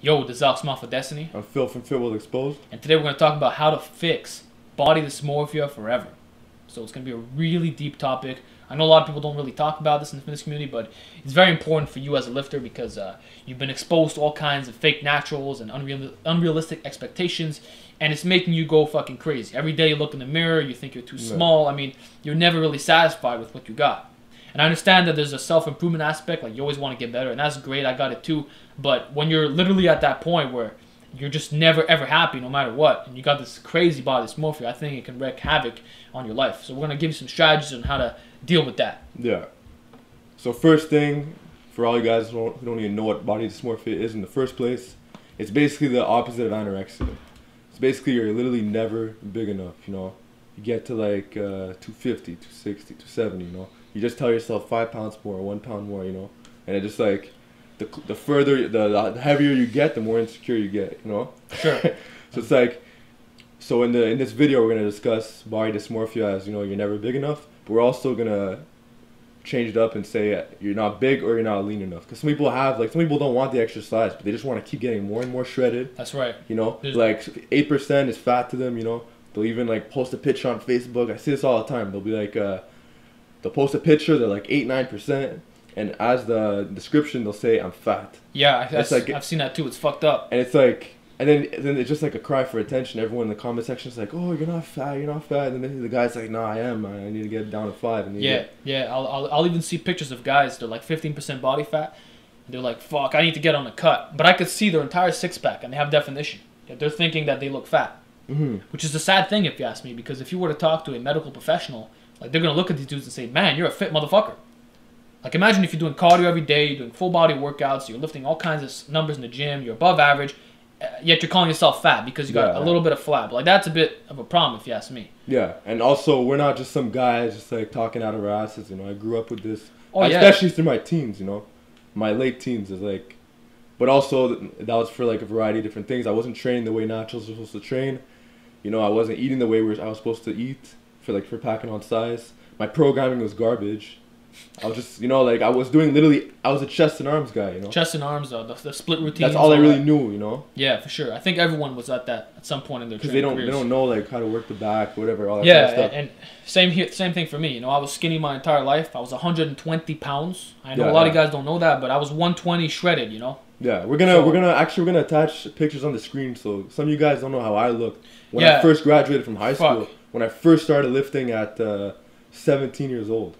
Yo, this is Alex for Destiny. I'm Phil from Phil Will Exposed. And today we're going to talk about how to fix body dysmorphia forever. So it's going to be a really deep topic. I know a lot of people don't really talk about this in the fitness community, but it's very important for you as a lifter because you've been exposed to all kinds of fake naturals and unrealistic expectations, and it's making you go fucking crazy. Every day you look in the mirror, you think you're too small. I mean, you're never really satisfied with what you got. And I understand that there's a self-improvement aspect, like you always want to get better, and that's great, I got it too. But when you're literally at that point where you're just never ever happy no matter what, and you got this crazy body dysmorphia, I think it can wreak havoc on your life. So we're going to give you some strategies on how to deal with that. Yeah. So first thing, for all you guys who don't even know what body dysmorphia is in the first place, it's basically the opposite of anorexia. It's basically you're literally never big enough, you know. You get to like 250, 260, 270, you know. You just tell yourself 5 pounds more, 1 pound more, you know. And it just like, the further, the heavier you get, the more insecure you get, you know. Sure. So it's like, so in this video we're gonna discuss body dysmorphia as, you know, you're never big enough, but we're also gonna change it up and say you're not big or you're not lean enough. Because some people don't want the exercise, but they just want to keep getting more and more shredded. That's right. You know, like 8% is fat to them, you know. They'll even like post a picture on Facebook. I see this all the time. They'll be like, they'll post a picture, they're like 8-9%, and as the description they'll say I'm fat. Yeah, I've seen that too. It's fucked up. And it's like, and then it's just like a cry for attention. Everyone in the comment section is like, oh, you're not fat, you're not fat. And then the guy's like, no, I am. I need to get down to 5. And yeah. I'll even see pictures of guys. They're like 15% body fat. And they're like, fuck, I need to get on a cut. But I could see their entire six pack, and they have definition. They're thinking that they look fat, which is a sad thing if you ask me. Because if you were to talk to a medical professional, like they're gonna look at these dudes and say, man, you're a fit motherfucker. Like imagine if you're doing cardio every day, you're doing full body workouts, you're lifting all kinds of numbers in the gym, you're above average, yet you're calling yourself fat because you got a little bit of flab. Like that's a bit of a problem if you ask me. Yeah, and also we're not just some guys just like talking out of our asses, you know. I grew up with this, especially through my teens, you know. My late teens is like, but also that was for like a variety of different things. I wasn't training the way naturals were supposed to train. You know, I wasn't eating the way I was supposed to eat for packing on size. My programming was garbage. I was just, you know, like I was a chest and arms guy, you know. Chest and arms, the split routine. That's all I really knew, you know. Yeah, for sure. I think everyone was at that at some point in their training careers. Because they don't know like how to work the back, whatever, all that kind of stuff. And same thing for me. You know, I was skinny my entire life. I was 120 pounds. I know a lot of guys don't know that, but I was 120 shredded, you know. Yeah, we're gonna attach pictures on the screen so some of you guys don't know how I looked when I first graduated from high school. When I first started lifting at 17 years old.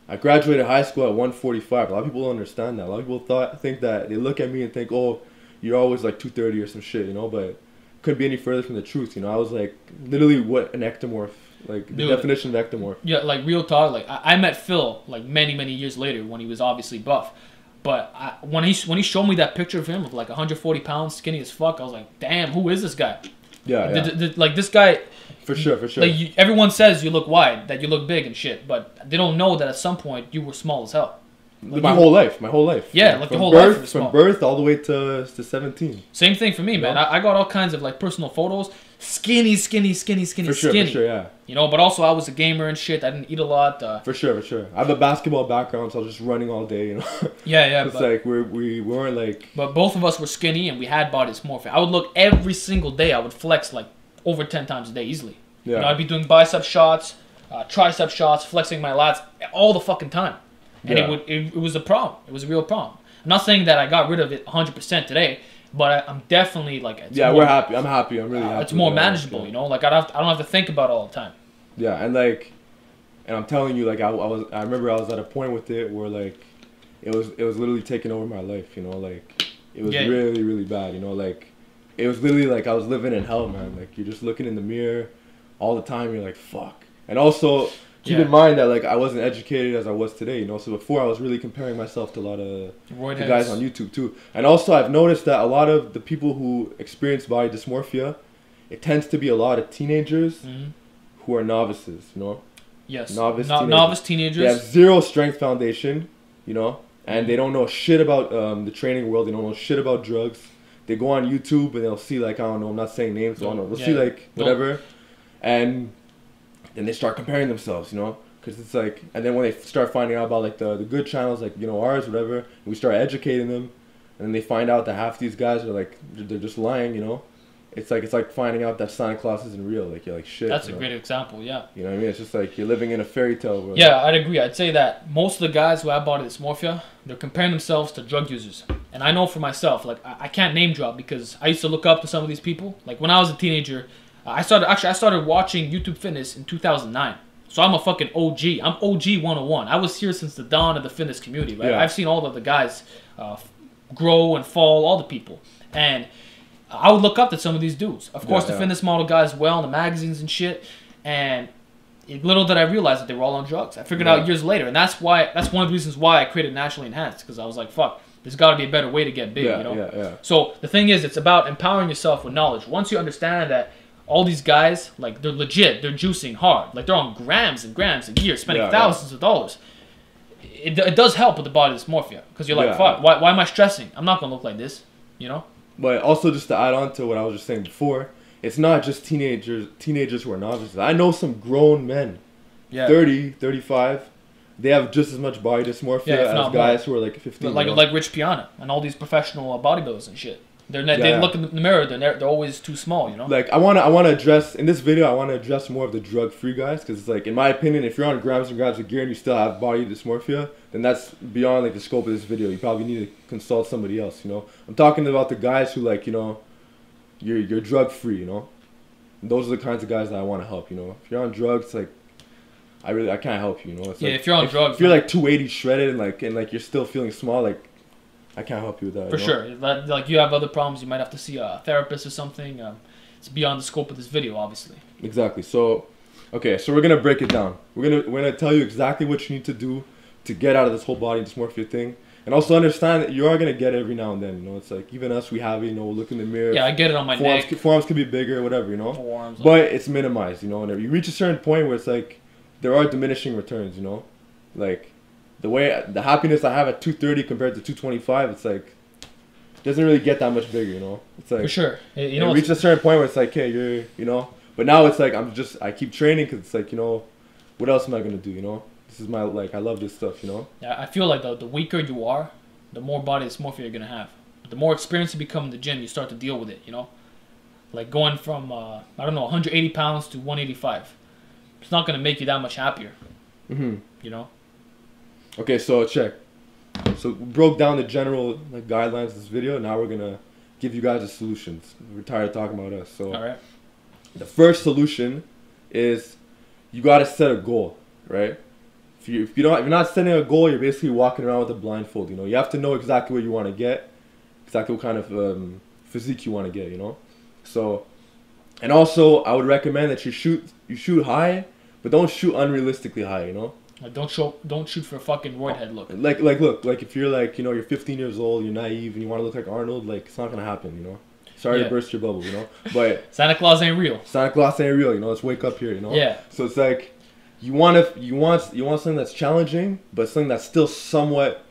I graduated high school at 145. A lot of people don't understand that. A lot of people think that they look at me and think, oh, you're always like 230 or some shit, you know, but couldn't be any further from the truth, you know. I was like literally what an ectomorph, like the definition of ectomorph. Yeah, like real talk, like I met Phil like many years later when he was obviously buff. But when he showed me that picture of him of like 140 pounds, skinny as fuck, I was like, damn, who is this guy? Yeah. Like this guy. For sure. Like everyone says you look wide, that you look big and shit, but they don't know that at some point you were small as hell. Like my whole life. Yeah, like the whole life. From birth all the way to 17. Same thing for me, man. I got all kinds of like personal photos, skinny. For sure, yeah. You know, but also I was a gamer and shit. I didn't eat a lot. For sure. I have a basketball background, so I was just running all day, you know. Yeah. It's like we weren't like. But both of us were skinny and we had body dysmorphia. I would look every single day. I would flex like over 10 times a day easily. Yeah. You know, I'd be doing bicep shots, tricep shots, flexing my lats all the fucking time. And it was a problem. It was a real problem. I'm not saying that I got rid of it 100% today, but I'm definitely like... we're happy. I'm happy. I'm really happy. It's more manageable, you know? Like, I don't have to think about it all the time. Yeah, and I'm telling you, like, I remember I was at a point with it where, like, it was literally taking over my life, you know? Like, it was really bad, you know? Like, it was literally like I was living in hell, man. Like, you're just looking in the mirror all the time. You're like, fuck. And also, keep in mind that, like, I wasn't educated as I was today, you know? So before, I was really comparing myself to a lot of the guys on YouTube, too. And also, I've noticed that a lot of the people who experience body dysmorphia, it tends to be a lot of teenagers who are novices, you know? Yes. Novice teenagers. They have zero strength foundation, you know? And they don't know shit about the training world. They don't know shit about drugs. They go on YouTube and they'll see, like, I don't know, I'm not saying names, so I don't know. They'll see, like, whatever. And then they start comparing themselves, you know? Because it's like, and then when they start finding out about, like, the good channels, like, you know, ours, whatever, and we start educating them, and then they find out that half these guys are like they're just lying, you know. It's like finding out that Santa Claus isn't real. Like you're like shit. That's a great example. Yeah. You know what I mean? It's just like you're living in a fairy tale world. Yeah, I'd agree. I'd say that most of the guys who have body dysmorphia, they're comparing themselves to drug users. And I know for myself, like I can't name drop because I used to look up to some of these people. Like when I was a teenager, I started watching YouTube Fitness in 2009. So I'm a fucking OG. I'm OG 101. I was here since the dawn of the fitness community, right? Yeah. I've seen all of the guys grow and fall, all the people. And I would look up to some of these dudes. Of course, the fitness model guys well in the magazines and shit. And little did I realize that they were all on drugs. I figured out years later. And that's one of the reasons why I created Naturally Enhanced. Because I was like, fuck, there's got to be a better way to get big, you know? So the thing is, it's about empowering yourself with knowledge. Once you understand that all these guys, like, they're legit. They're juicing hard. Like, they're on grams and grams a year, spending thousands of dollars. It does help with the body dysmorphia. Because you're like, fuck, why am I stressing? I'm not going to look like this, you know? But also, just to add on to what I was just saying before, it's not just teenagers who are novices. I know some grown men, 30, 35, they have just as much body dysmorphia as guys who are like 15. Like Rich Piana and all these professional bodybuilders and shit. They look in the mirror, they're always too small, you know? Like, I want to address, in this video, I want to address more of the drug-free guys, because it's like, in my opinion, if you're on grams and grams of gear and you still have body dysmorphia, then that's beyond, like, the scope of this video. You probably need to consult somebody else, you know? I'm talking about the guys who, like, you know, you're drug-free, you know? And those are the kinds of guys that I want to help, you know? If you're on drugs, like, I can't help you, you know? It's like, if you're on drugs... If you're, like, 280 shredded and you're still feeling small, like, I can't help you with that. For sure. Like, you have other problems, you might have to see a therapist or something. It's beyond the scope of this video, obviously. Exactly. So, okay, so we're going to break it down. We're gonna tell you exactly what you need to do to get out of this whole body dysmorphia thing. And also understand that you are going to get it every now and then, you know? It's like, even us, we have it, you know, we'll look in the mirror. Yeah, I get it on my neck. Forearms could be bigger, whatever, you know? Forearms. But it's minimized, you know? And you reach a certain point where it's like, there are diminishing returns, you know? Like, the happiness I have at 230 compared to 225, it's like, doesn't really get that much bigger, you know? It's like, for sure. You know, reach a certain point where it's like, hey, you know? But now it's like, I keep training because it's like, you know, what else am I going to do, you know? This is my, like, I love this stuff, you know? Yeah, I feel like the weaker you are, the more body dysmorphia you're going to have. The more experienced you become in the gym, you start to deal with it, you know? Like going from, I don't know, 180 pounds to 185. It's not going to make you that much happier, you know? Okay, so check. So we broke down the general guidelines of this video. Now we're gonna give you guys the solutions. We're tired of talking about us. So, all right. The first solution is you gotta set a goal, right? If you're not setting a goal, you're basically walking around with a blindfold. You know, you have to know exactly what you want to get, exactly what kind of physique you want to get. You know, so and also I would recommend that you shoot high, but don't shoot unrealistically high. You know. Like don't shoot for a fucking roid head look. Like if you're like, you know, you're 15 years old, you're naive, and you want to look like Arnold, like it's not gonna happen, you know. Sorry to burst your bubble, you know. But Santa Claus ain't real. Santa Claus ain't real, you know. Let's wake up here, you know. Yeah. So it's like you want something that's challenging, but something that's still somewhat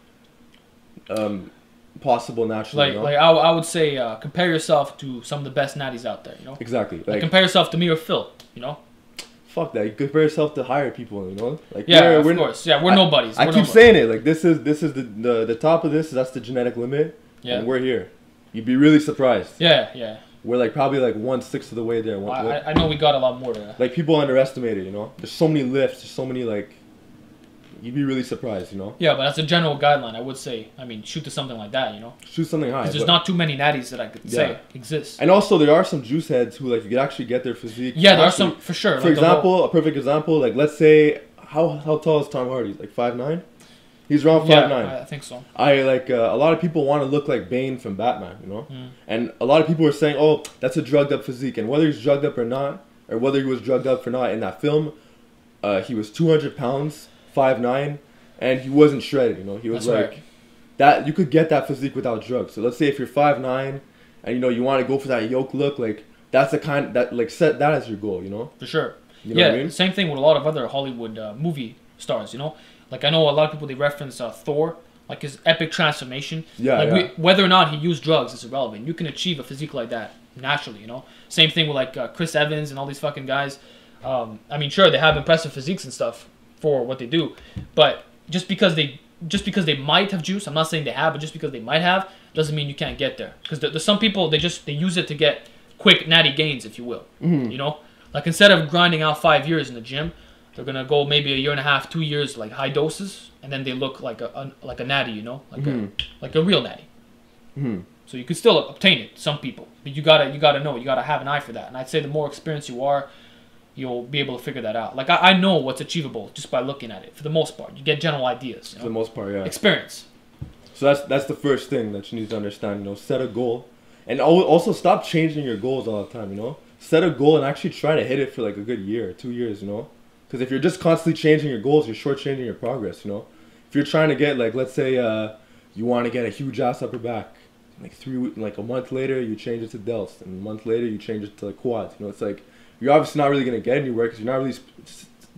possible naturally. Like you know? like I would say compare yourself to some of the best natties out there, you know. Exactly. Like compare yourself to me or Phil, you know. Fuck that. You compare yourself to higher people, you know? Like of course. Yeah, we're nobodies. I keep saying it. Like this is the top of this. That's the genetic limit. Yeah. And we're here. You'd be really surprised. Yeah. We're like probably like 1/6 of the way there. I know we got a lot more to that. Like people underestimate it, you know? There's so many lifts. There's so many like. You'd be really surprised, you know? Yeah, but that's a general guideline. I would say, I mean, shoot to something like that, you know? Shoot something high. Because there's not too many natties that I could say exist. And also, there are some juice heads who, like, you could actually get their physique. Yeah, there are some, for sure. For example, a perfect example, like, let's say, how tall is Tom Hardy? Like 5'9"? He's around 5'9". Yeah, I think so. A lot of people want to look like Bane from Batman, you know? And a lot of people are saying, oh, that's a drugged up physique. And whether he's drugged up or not, or whether he was drugged up or not, in that film, he was 200 pounds, 5'9", and he wasn't shredded, you know. He was that. You could get that physique without drugs. So let's say if you're 5'9", and you know you want to go for that yoke look, like that's the kind that like set that as your goal, you know. For sure. You know what I mean? Same thing with a lot of other Hollywood movie stars, you know. Like I know a lot of people they reference Thor, like his epic transformation. Whether or not he used drugs is irrelevant. You can achieve a physique like that naturally, you know. Same thing with like Chris Evans and all these fucking guys. I mean, sure they have impressive physiques and stuff for what they do, but just because they just because they might have juice, I'm not saying they have, but just because they might have, doesn't mean you can't get there. Because there's some people, they use it to get quick natty gains, if you will. You know, like instead of grinding out 5 years in the gym, they're gonna go maybe a year and a half, 2 years, like high doses, and then they look like a natty, you know, like a real natty. So you can still obtain it, some people, but you gotta know, you gotta have an eye for that. And I'd say the more experienced you are, you'll be able to figure that out. Like I know what's achievable just by looking at it. For the most part, you get general ideas. You know? For the most part, yeah. Experience. So that's the first thing that you need to understand. You know, set a goal, and also stop changing your goals all the time. You know, set a goal and actually try to hit it for like a good year, 2 years. You know, because if you're just constantly changing your goals, you're shortchanging your progress. You know, if you're trying to get like, let's say you want to get a huge ass upper back, like a month later you change it to delts, and a month later you change it to quads. You know, it's like you're obviously not really gonna get anywhere because you're not really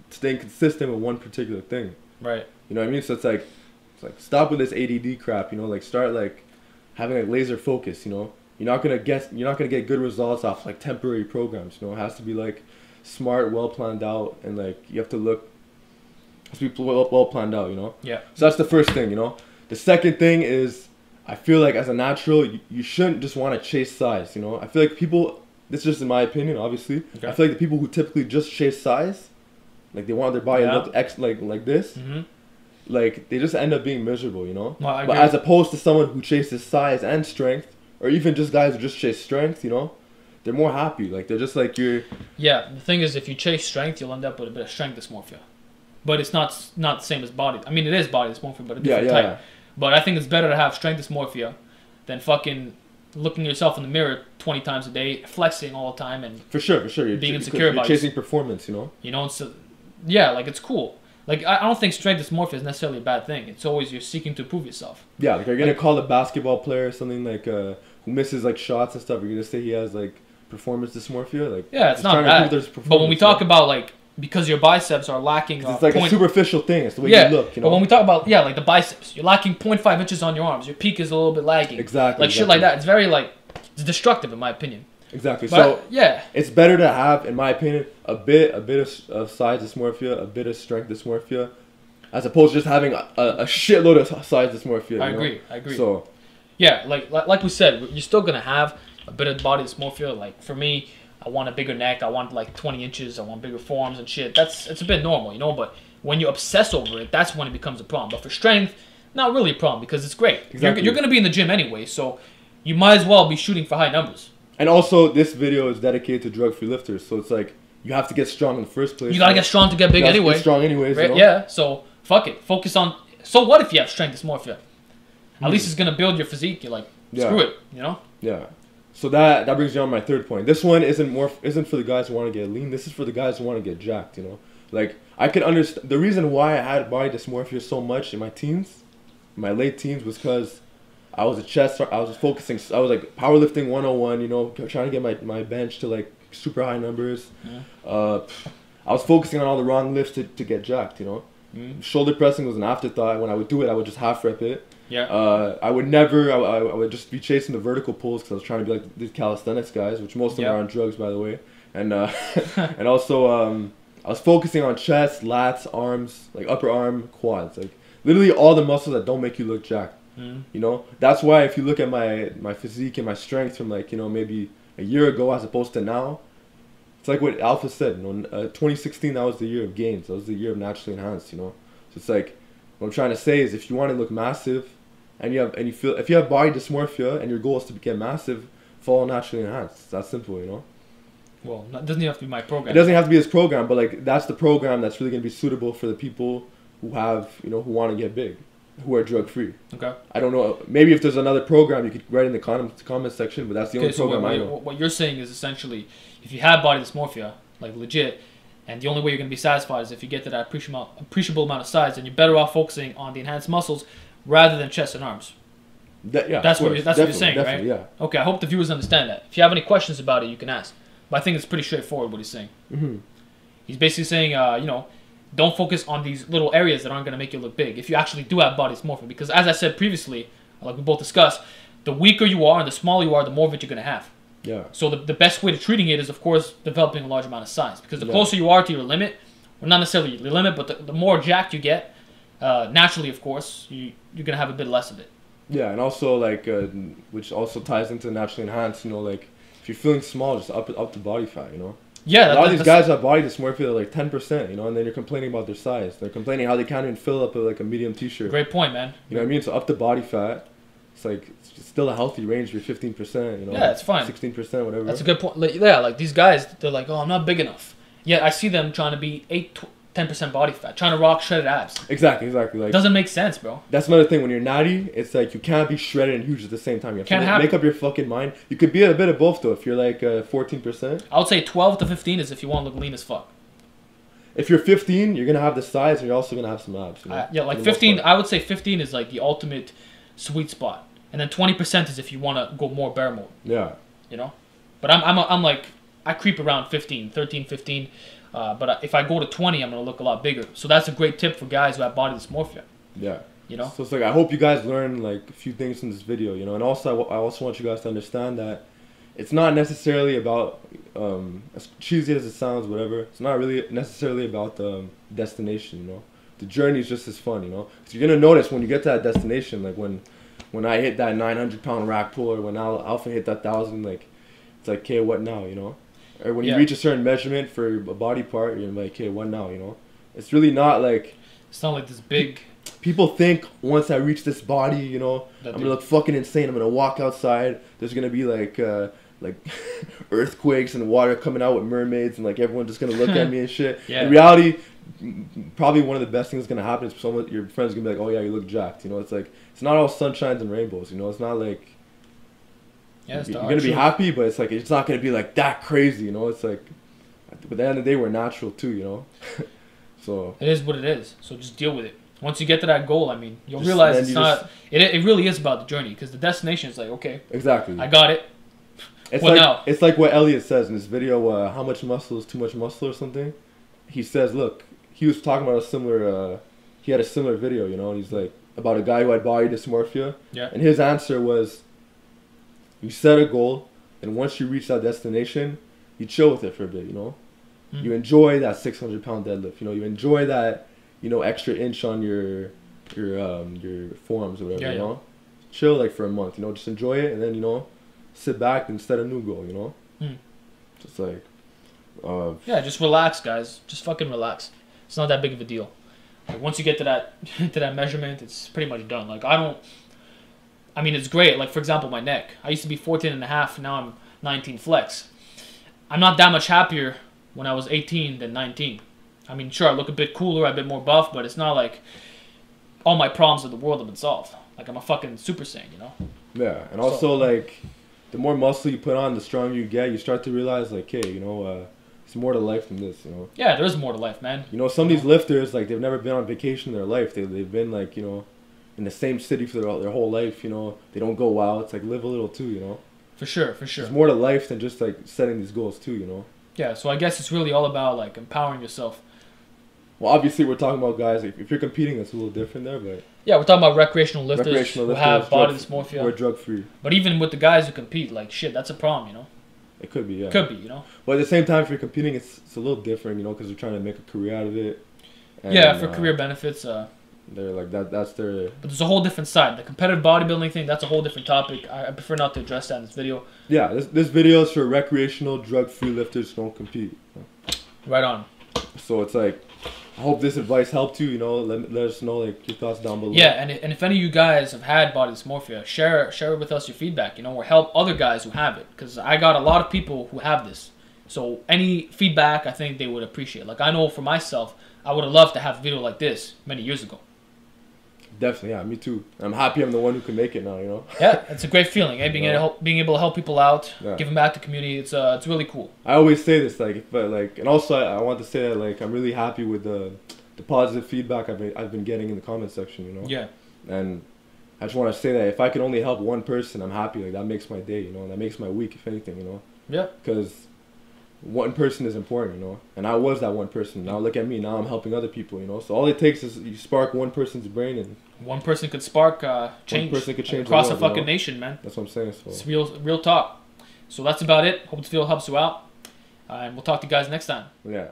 staying consistent with one particular thing. Right. You know what I mean? So it's like stop with this ADD crap. You know, like start like having like laser focus. You know, you're not gonna get good results off like temporary programs. You know, it has to be like smart, well planned out, and like you have to look. It has to be well planned out. You know. Yeah. So that's the first thing. You know, the second thing is I feel like as a natural, you shouldn't just want to chase size. You know, I feel like people. This is just in my opinion, obviously. Okay. I feel like the people who typically just chase size, like they want their body to look like this, like they just end up being miserable, you know. Well, but as opposed to someone who chases size and strength, or even just guys who just chase strength, you know, they're more happy. Like they're just like you're. Yeah, the thing is, if you chase strength, you'll end up with a bit of strength dysmorphia, but it's not the same as body. I mean, it is body dysmorphia, but a different type. But I think it's better to have strength dysmorphia than fucking looking yourself in the mirror 20 times a day, flexing all the time, and for sure, you're being insecure about chasing performance, you know. You know, so yeah, like it's cool. Like I don't think strength dysmorphia is necessarily a bad thing. It's always you're seeking to prove yourself. Yeah, like you're gonna call a basketball player something like who misses like shots and stuff. You're gonna say he has like performance dysmorphia. Like yeah, it's not bad. But when we talk about like because your biceps are lacking, it's like a superficial thing. It's the way you look. You know? But when we talk about like the biceps, you're lacking 0.5 inches on your arms. Your peak is a little bit lagging. Exactly. Shit like that. It's very like it's destructive in my opinion. Exactly. But, so yeah, it's better to have, in my opinion, a bit of size dysmorphia, a bit of strength dysmorphia, as opposed to just having a shitload of size dysmorphia. I agree. So yeah, like we said, you're still gonna have a bit of body dysmorphia. Like for me, I want a bigger neck. I want like 20 inches. I want bigger forearms and shit. It's a bit normal, you know. But when you obsess over it, that's when it becomes a problem. But for strength, not really a problem because it's great. Exactly. You're gonna be in the gym anyway, so you might as well be shooting for high numbers. And also, this video is dedicated to drug-free lifters, so it's like you have to get strong in the first place. You gotta get strong to get big anyway. Get strong anyways, right? You know? Yeah. So fuck it. Focus on. So what if you have strength dysmorphia? At least it's gonna build your physique. You're like screw it, you know. Yeah. So that brings me on my third point. This one isn't for the guys who want to get lean. This is for the guys who want to get jacked. You know, like I could understand the reason why I had body dysmorphia so much in my teens, my late teens, was because I was I was focusing. I was like powerlifting 101. You know, trying to get my bench to like super high numbers. I was focusing on all the wrong lifts to get jacked. You know, shoulder pressing was an afterthought. When I would do it, I would just half rep it. Yeah. I would never. I would just be chasing the vertical pulls because I was trying to be like these calisthenics guys, which most of them are on drugs, by the way. And and also I was focusing on chest, lats, arms, like upper arm, quads, like literally all the muscles that don't make you look jacked. You know, that's why if you look at my physique and my strength from like, you know, maybe a year ago as opposed to now, it's like what Alpha said. You know, 2016, that was the year of gains. That was the year of naturally enhanced. You know, so it's like what I'm trying to say is if you want to look massive, and if you have body dysmorphia and your goal is to get massive, follow naturally enhanced. It's that simple, you know. Well, it doesn't have to be my program. It doesn't have to be his program, but like that's the program that's really gonna be suitable for the people who have, you know, who want to get big, who are drug free. Okay. I don't know. Maybe if there's another program, you could write in the comment section. But that's the only program I know. What you're saying is essentially, if you have body dysmorphia, like legit, and the only way you're gonna be satisfied is if you get to that appreciable amount of size, then you're better off focusing on the enhanced muscles rather than chest and arms. That's what you're saying, right? Yeah. Okay, I hope the viewers understand that. If you have any questions about it, you can ask. But I think it's pretty straightforward what he's saying. He's basically saying, you know, don't focus on these little areas that aren't going to make you look big if you actually do have body dysmorphia. Because as I said previously, like we both discussed, the weaker you are and the smaller you are, the more of it you're going to have. Yeah. So the best way to treating it is, of course, developing a large amount of size. Because the closer you are to your limit, or not necessarily your limit, but the more jacked you get, naturally, of course, you're gonna have a bit less of it. Yeah, and also like, which also ties into naturally enhanced. You know, like if you're feeling small, just up the body fat. You know. Yeah, a lot of these guys have body dysmorphia, they're like 10%, you know, and then you're complaining about their size. They're complaining how they can't even fill up like a medium t-shirt. Great point, man. You know what I mean? So up the body fat, it's like it's still a healthy range for 15%. You know. Yeah, it's fine. 16%, whatever. That's a good point. Like, yeah, like these guys, they're like, oh, I'm not big enough. Yeah, I see them trying to be 10% body fat, trying to rock shredded abs. Exactly. Like, it doesn't make sense, bro. That's another thing. When you're natty, it's like you can't be shredded and huge at the same time. You have to make up your fucking mind. You could be a bit of both, though, if you're like 14%. I would say 12 to 15 is if you want to look lean as fuck. If you're 15, you're going to have the size and you're also going to have some abs. You know, yeah, like 15, I would say 15 is like the ultimate sweet spot. And then 20% is if you want to go more bear mode. Yeah. You know? But I'm like, I creep around 15, 13, 15. But if I go to 20, I'm going to look a lot bigger. So that's a great tip for guys who have body dysmorphia. Yeah. You know? So it's like, I hope you guys learn like a few things from this video, you know? And also, I also want you guys to understand that it's not necessarily about, as cheesy as it sounds, whatever, it's not really necessarily about the destination, you know? The journey is just as fun, you know? Because you're going to notice when you get to that destination, like when I hit that 900-pound rack pull, or when Alpha hit that 1,000, like, it's like, okay, what now, you know? Or when you reach a certain measurement for a body part, you're like, okay, what now, you know? It's really not like... It's not like this big... People think once I reach this body, you know, I'm going to look fucking insane. I'm going to walk outside. There's going to be like earthquakes and water coming out with mermaids, and like everyone's just going to look at me and shit. Yeah. In reality, probably one of the best things that's going to happen is someone, your friend's going to be like, oh yeah, you look jacked. You know, it's like, it's not all sunshines and rainbows, you know? It's not like... Yeah, you're going to be happy, but it's like, it's not going to be like that crazy, you know? It's like, at the end of the day, we're natural too, you know? So... It is what it is. So just deal with it. Once you get to that goal, I mean, you'll realize it's not... It really is about the journey, because the destination is like, okay, exactly, I got it. It's well, like now? It's like what Elliot says in this video, how much muscle is too much muscle or something. He says, look, he was talking about a similar... he had a similar video, you know, and he's like, about a guy who had body dysmorphia. Yeah. And his answer was, you set a goal, and once you reach that destination, you chill with it for a bit, you know? Mm. You enjoy that 600-pound deadlift, you know? You enjoy that... you know, extra inch on your forearms or whatever, you know? Chill like for a month, you know, just enjoy it, and then, you know, sit back and set a new goal, you know? Just like, yeah, just relax, guys. Just fucking relax. It's not that big of a deal. Like, once you get to that measurement, it's pretty much done. Like, I mean, it's great. Like, for example, my neck. I used to be 14.5, now I'm 19 flex. I'm not that much happier when I was 18 than 19. I mean, sure, I look a bit cooler, a bit more buff, but it's not like all my problems of the world have been solved. Like, I'm a fucking Super Saiyan, you know? Yeah, and also, like, the more muscle you put on, the stronger you get, you start to realize, like, hey, you know, there's more to life than this, you know? Yeah, there is more to life, man. You know, some of these lifters, like, they've never been on vacation in their life. They've been, like, you know, in the same city for their whole life, you know? They don't go out. It's like, live a little, too, you know? For sure, for sure. There's more to life than just, like, setting these goals, too, you know? Yeah, so I guess it's really all about, like, empowering yourself. Well, obviously, we're talking about guys. Like, if you're competing, it's a little different there, but... Yeah, we're talking about recreational lifters who have body dysmorphia. Or drug-free. But even with the guys who compete, like, shit, that's a problem, you know? It could be, yeah. Could be, you know? But at the same time, if you're competing, it's a little different, you know, because they're trying to make a career out of it. And, yeah, for career benefits. They're like, that's their... But there's a whole different side. The competitive bodybuilding thing, that's a whole different topic. I prefer not to address that in this video. Yeah, this video is for recreational, drug-free lifters who don't compete. Right on. So it's like... I hope this advice helped you, you know, let us know, like, your thoughts down below. Yeah, and if any of you guys have had body dysmorphia, share with us your feedback, you know, or help other guys who have it. Because I got a lot of people who have this. So any feedback, I think they would appreciate. Like, I know for myself, I would have loved to have a video like this many years ago. Definitely, yeah, me too. I'm happy I'm the one who can make it now, you know? Yeah, it's a great feeling, eh? Being able to help people out, giving back to the community, it's really cool. I always say this, like, but like, and also I want to say that, like, I'm really happy with the positive feedback I've been getting in the comment section, you know? Yeah. And I just want to say that if I can only help one person, I'm happy. Like, that makes my day, you know? And that makes my week, if anything, you know? Yeah. Because one person is important, you know? And I was that one person. Now look at me. Now I'm helping other people, you know? So all it takes is you spark one person's brain, and one person could spark change. One person could change across the world, a fucking you know? nation, man. That's what I'm saying. So. It's real talk. So that's about it. Hope this video helps you out. And we'll talk to you guys next time. Yeah.